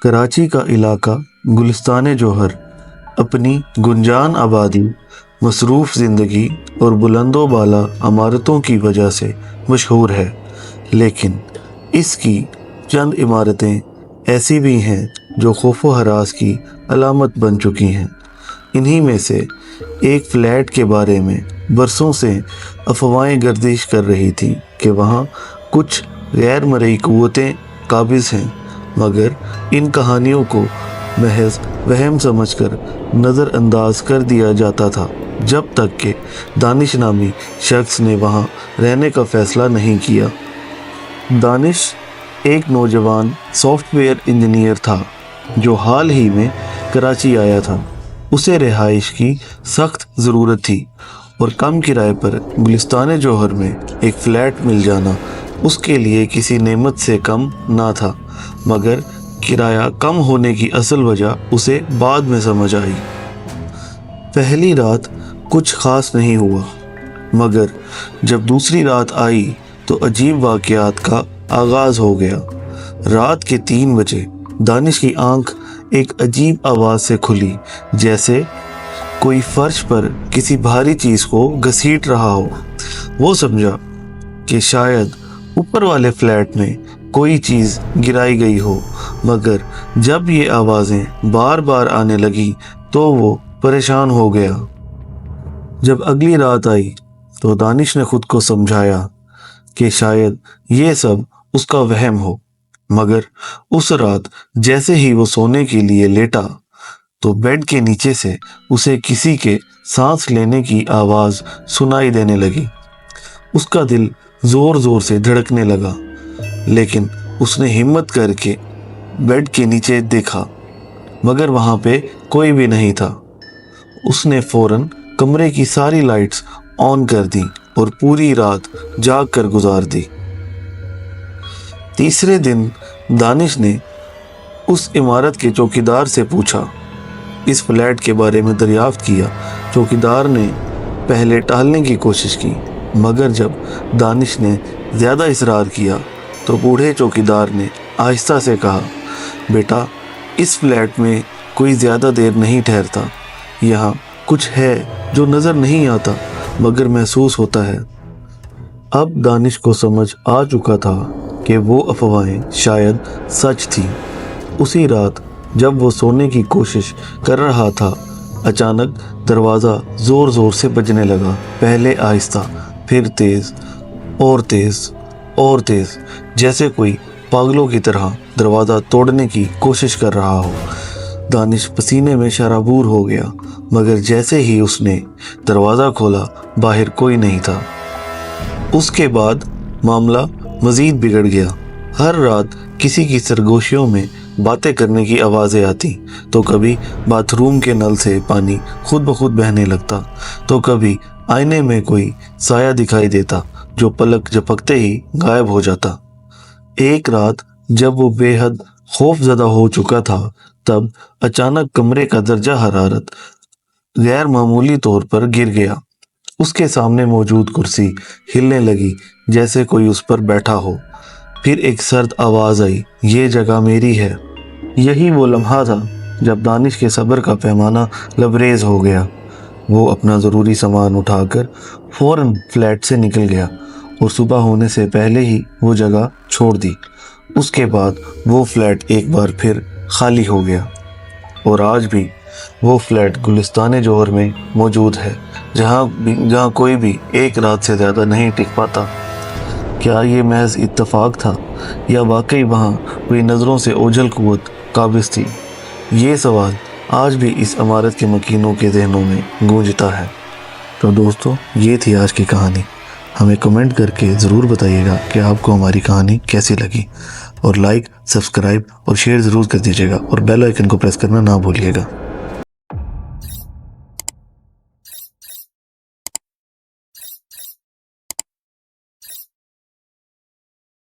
कराची का इलाका गुलिस्तान जौहर अपनी गुंजान आबादी, मसरूफ़ ज़िंदगी और बुलंदो बाला इमारतों की वजह से मशहूर है, लेकिन इसकी चंद इमारतें ऐसी भी हैं जो खौफ व हरास की अलामत बन चुकी हैं। इन्हीं में से एक फ़्लैट के बारे में बरसों से अफवाहें गर्दिश कर रही थी कि वहाँ कुछ गैर मरई क़ुव्वतें काबिज़ हैं, मगर इन कहानियों को महज वहम समझकर नज़रअंदाज कर दिया जाता था जब तक कि दानिश नामी शख्स ने वहाँ रहने का फ़ैसला नहीं किया। दानिश एक नौजवान सॉफ्टवेयर इंजीनियर था जो हाल ही में कराची आया था। उसे रिहाइश की सख्त ज़रूरत थी और कम किराए पर गुलिस्तान जौहर में एक फ़्लैट मिल जाना उसके लिए किसी नेमत से कम ना था, मगर किराया कम होने की असल वजह उसे बाद में समझ आई। पहली रात कुछ ख़ास नहीं हुआ, मगर जब दूसरी रात आई तो अजीब वाक़यात का आगाज़ हो गया। रात के 3 बजे दानिश की आंख एक अजीब आवाज़ से खुली, जैसे कोई फर्श पर किसी भारी चीज़ को घसीट रहा हो। वो समझा कि शायद ऊपर वाले फ्लैट में कोई चीज़ गिराई गई हो, मगर जब ये आवाज़ें बार बार आने लगी तो वो परेशान हो गया। जब अगली रात आई तो दानिश ने खुद को समझाया कि शायद ये सब उसका वहम हो, मगर उस रात जैसे ही वो सोने के लिए लेटा तो बेड के नीचे से उसे किसी के सांस लेने की आवाज़ सुनाई देने लगी। उसका दिल ज़ोर ज़ोर से धड़कने लगा, लेकिन उसने हिम्मत करके बेड के नीचे देखा, मगर वहाँ पे कोई भी नहीं था। उसने फ़ौरन कमरे की सारी लाइट्स ऑन कर दी और पूरी रात जाग कर गुजार दी। तीसरे दिन दानिश ने उस इमारत के चौकीदार से पूछा, इस फ्लैट के बारे में दरियाफ्त किया। चौकीदार ने पहले टालने की कोशिश की, मगर जब दानिश ने ज़्यादा इसरार किया तो बूढ़े चौकीदार ने आहिस्ता से कहा, बेटा, इस फ्लैट में कोई ज़्यादा देर नहीं ठहरता। यहाँ कुछ है जो नज़र नहीं आता मगर महसूस होता है। अब दानिश को समझ आ चुका था कि वो अफवाहें शायद सच थी। उसी रात जब वो सोने की कोशिश कर रहा था, अचानक दरवाज़ा ज़ोर ज़ोर से बजने लगा। पहले आहिस्ता, फिर तेज़ और तेज़ और तेज़, जैसे कोई पागलों की तरह दरवाज़ा तोड़ने की कोशिश कर रहा हो। दानिश पसीने में शराबूर हो गया, मगर जैसे ही उसने दरवाज़ा खोला, बाहर कोई नहीं था। उसके बाद मामला मज़ीद बिगड़ गया। हर रात किसी की सरगोशियों में बातें करने की आवाज़ें आती, तो कभी बाथरूम के नल से पानी खुद ब खुद बहने लगता, तो कभी आईने में कोई साया दिखाई देता जो पलक झपकते ही गायब हो जाता। एक रात जब वो बेहद खौफज़दा हो चुका था, तब अचानक कमरे का दर्जा हरारत गैर मामूली तौर पर गिर गया। उसके सामने मौजूद कुर्सी हिलने लगी, जैसे कोई उस पर बैठा हो। फिर एक सर्द आवाज़ आई, ये जगह मेरी है। यही वो लम्हा था जब दानिश के सब्र का पैमाना लबरेज हो गया। वो अपना ज़रूरी सामान उठाकर फ़ौरन फ्लैट से निकल गया और सुबह होने से पहले ही वो जगह छोड़ दी। उसके बाद वो फ्लैट एक बार फिर खाली हो गया और आज भी वो फ्लैट गुलिस्तान जौहर में मौजूद है, जहाँ कोई भी एक रात से ज़्यादा नहीं टिक पाता। क्या ये महज इत्तेफाक था या वाकई वहाँ कोई नज़रों से ओझल क़ुव्वत काबिज़ थी? ये सवाल आज भी इस इमारत के मकीनों के ज़हनों में गूंजता है। तो दोस्तों, ये थी आज की कहानी। हमें कमेंट करके ज़रूर बताइएगा कि आपको हमारी कहानी कैसी लगी, और लाइक, सब्सक्राइब और शेयर ज़रूर कर दीजिएगा, और बेल आइकन को प्रेस करना ना भूलिएगा।